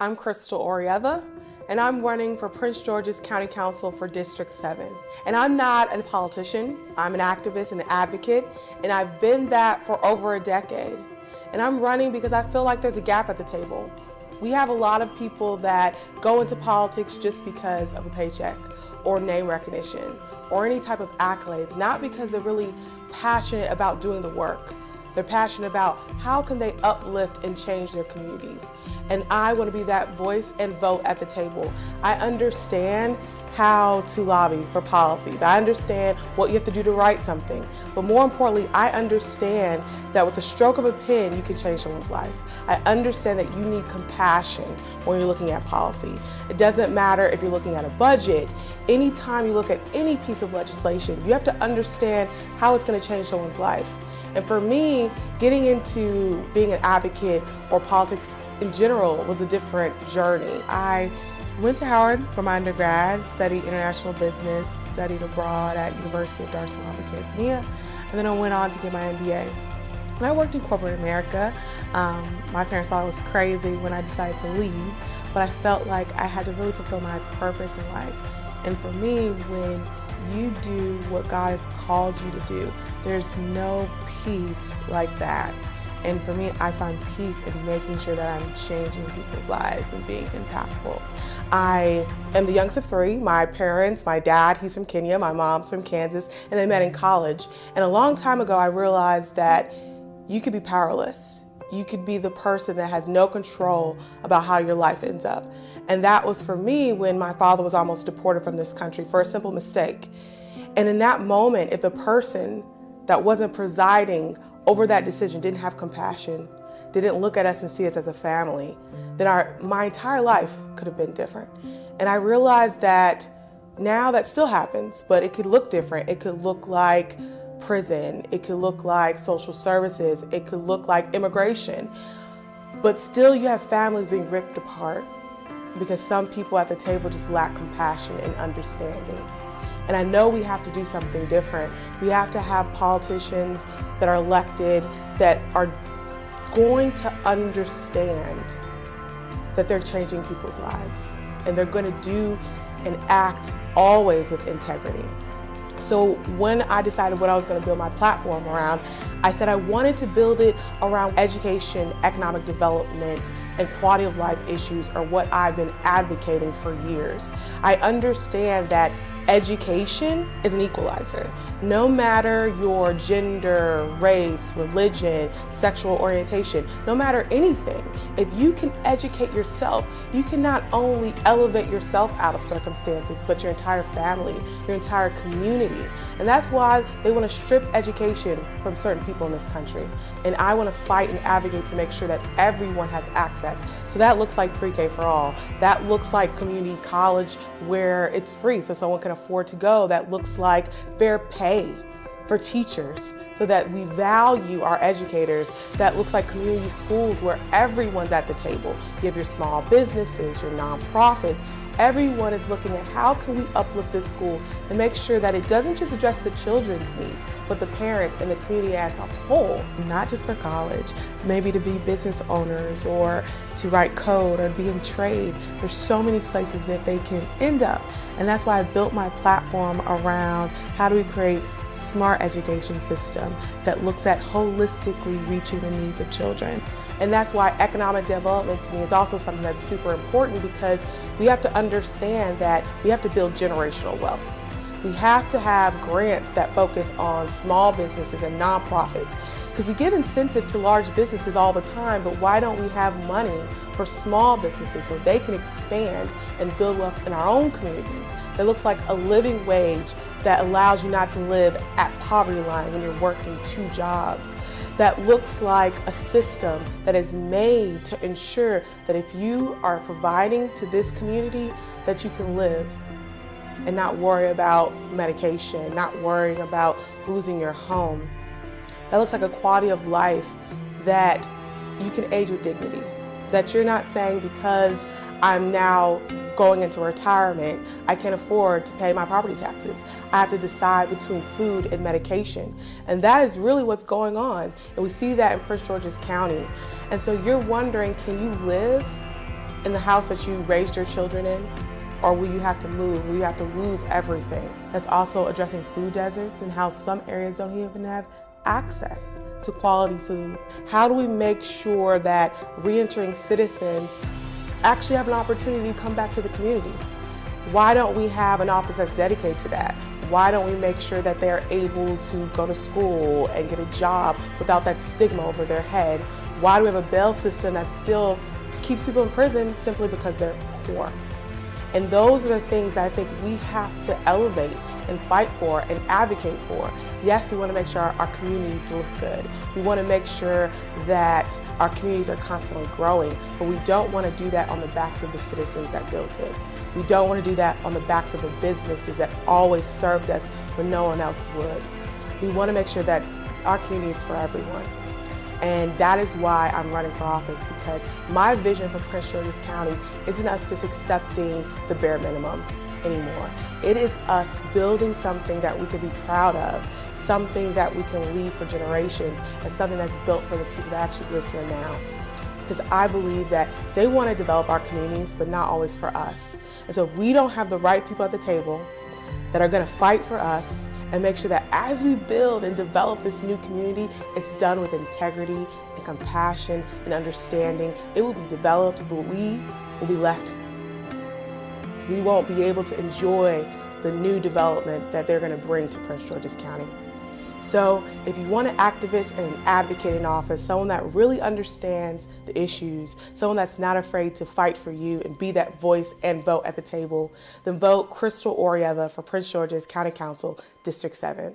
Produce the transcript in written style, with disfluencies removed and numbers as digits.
I'm Krystal Oriadha, and I'm running for Prince George's County Council for District 7. And I'm not a politician, I'm an activist and an advocate, and I've been that for over a decade. And I'm running because I feel like there's a gap at the table. We have a lot of people that go into politics just because of a paycheck or name recognition or any type of accolades, not because they're really passionate about doing the work. They're passionate about how can they uplift and change their communities. And I want to be that voice and vote at the table. I understand how to lobby for policies. I understand what you have to do to write something. But more importantly, I understand that with the stroke of a pen, you can change someone's life. I understand that you need compassion when you're looking at policy. It doesn't matter if you're looking at a budget. Anytime you look at any piece of legislation, you have to understand how it's going to change someone's life. And for me, getting into being an advocate or politics in general was a different journey. I went to Howard for my undergrad, studied international business, studied abroad at University of Dar es Salaam in Tanzania, and then I went on to get my MBA. And I worked in corporate America. My parents thought I was crazy when I decided to leave, but I felt like I had to really fulfill my purpose in life. And for me, when you do what God has called you to do, there's no peace like that. And for me, I find peace in making sure that I'm changing people's lives and being impactful. I am the youngest of three. My parents, my dad, he's from Kenya, my mom's from Kansas, and they met in college. And a long time ago, I realized that you could be powerless. You could be the person that has no control about how your life ends up. And that was for me when my father was almost deported from this country for a simple mistake. And in that moment, if the person that wasn't presiding over that decision didn't have compassion, didn't look at us and see us as a family, then my entire life could have been different. And I realized that now that still happens, but it could look different. It could look like prison. It could look like social services. It could look like immigration. But still you have families being ripped apart because some people at the table just lack compassion and understanding. And I know we have to do something different. We have to have politicians that are elected that are going to understand that they're changing people's lives. And they're going to do and act always with integrity. So when I decided what I was going to build my platform around, I said I wanted to build it around education, economic development, and quality of life issues are what I've been advocating for years. I understand that education is an equalizer. No matter your gender, race, religion, sexual orientation, no matter anything, if you can educate yourself, you can not only elevate yourself out of circumstances, but your entire family, your entire community. And that's why they want to strip education from certain people in this country. And I want to fight and advocate to make sure that everyone has access. So that looks like pre-K for all. That looks like community college where it's free so someone can afford to go. That looks like fair pay for teachers so that we value our educators. That looks like community schools where everyone's at the table. You have your small businesses, your nonprofits. Everyone is looking at how can we uplift this school and make sure that it doesn't just address the children's needs, but the parents and the community as a whole, not just for college, maybe to be business owners or to write code or be in trade. There's so many places that they can end up. And that's why I built my platform around how do we create smart education system that looks at holistically reaching the needs of children. And that's why economic development to me is also something that's super important, because we have to understand that we have to build generational wealth. We have to have grants that focus on small businesses and nonprofits, because we give incentives to large businesses all the time, but why don't we have money for small businesses so they can expand and build wealth in our own communities? That looks like a living wage that allows you not to live at poverty line when you're working 2 jobs. That looks like a system that is made to ensure that if you are providing to this community, that you can live and not worry about medication, not worrying about losing your home. That looks like a quality of life that you can age with dignity. That you're not saying because I'm now going into retirement, I can't afford to pay my property taxes. I have to decide between food and medication. And that is really what's going on. And we see that in Prince George's County. And so you're wondering, can you live in the house that you raised your children in? Or will you have to move? Will you have to lose everything? That's also addressing food deserts and how some areas don't even have access to quality food. How do we make sure that reentering citizens actually have an opportunity to come back to the community? Why don't we have an office that's dedicated to that? Why don't we make sure that they're able to go to school and get a job without that stigma over their head? Why do we have a bail system that still keeps people in prison simply because they're poor? And those are the things that I think we have to elevate and fight for and advocate for. Yes, we want to make sure our communities look good. We want to make sure that our communities are constantly growing, but we don't want to do that on the backs of the citizens that built it. We don't want to do that on the backs of the businesses that always served us when no one else would. We want to make sure that our community is for everyone. And that is why I'm running for office, because my vision for Prince George's County isn't us just accepting the bare minimum anymore. It is us building something that we can be proud of, something that we can leave for generations, and something that's built for the people that actually live here now. Because I believe that they want to develop our communities, but not always for us. And so if we don't have the right people at the table that are going to fight for us and make sure that as we build and develop this new community, it's done with integrity and compassion and understanding, it will be developed, but we will be left. We won't be able to enjoy the new development that they're going to bring to Prince George's County. So if you want an activist and an advocate in office, someone that really understands the issues, someone that's not afraid to fight for you and be that voice and vote at the table, then vote Krystal Oriadha for Prince George's County Council, District 7.